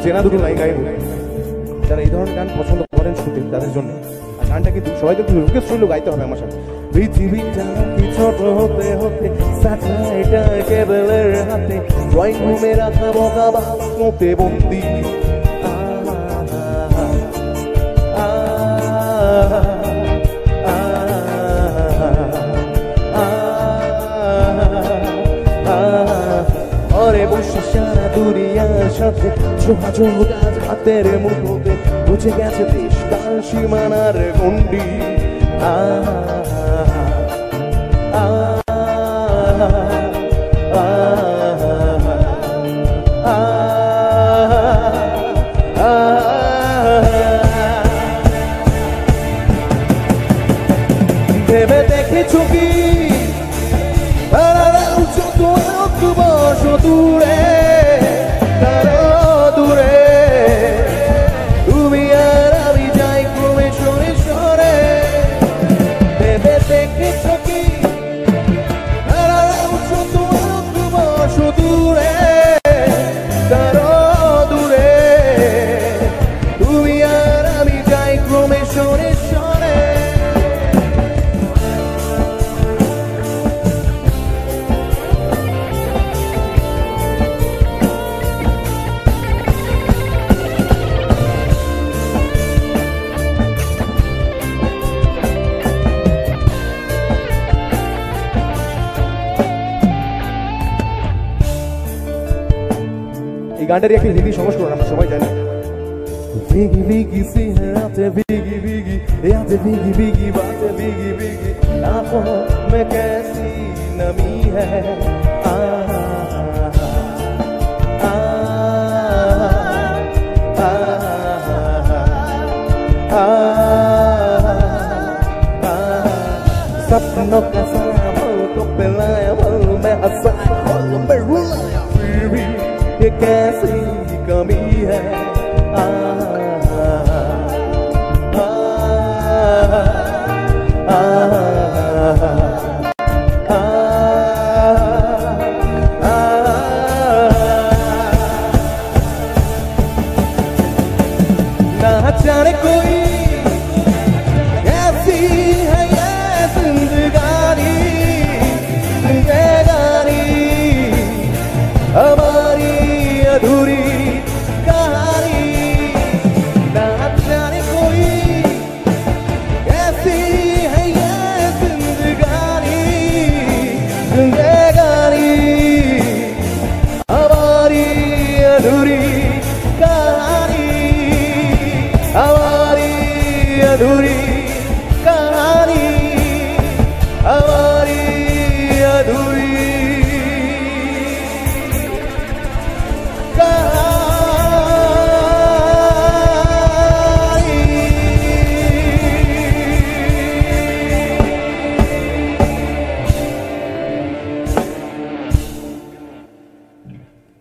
চেনা দুটো লাইন গাইব যারা এই ধরনের গান পছন্দ করেন শুনতে তাদের জন্য। আর গানটা কিন্তু সবাইকে রিকোয়েস্ট করলেও গাইতে হবে আমার সাথে। পৃথিবীটা কি ছোট হতে হতে স্যাটেলাইট কেবলের হাতে, ড্রয়িং রুমে রাখা বকা বাক্যতে বন্দি। অরে বসে সারা দুনিয়ার সাথে যোগাযোগ আজ হাতের মুঠোতে, বুঝে গেছে দেশ কাল সীমানার গণ্ডি। ভেবে দেখেছো কি দূরে দূরে তুমি আর আমি যাই ক্রমে সরে সরে। ভেবে দেখেছ কি দূরে দূরে তুমি আর আমি যাই ক্রমে সরে সরে। এই গানটারই একটি হিন্দি সংস্করণ আমরা সবাই জানি। ভিগি ভিগি सी है रातें भीगी भीगी, यादें भीगी भीगी, बातें भीगी भीगी, आंखों में कैसी नमी है। सपनों का साया पलकों पे लाया, पल में हंसाया, पल में रुलाया, फिर भी ये कैसे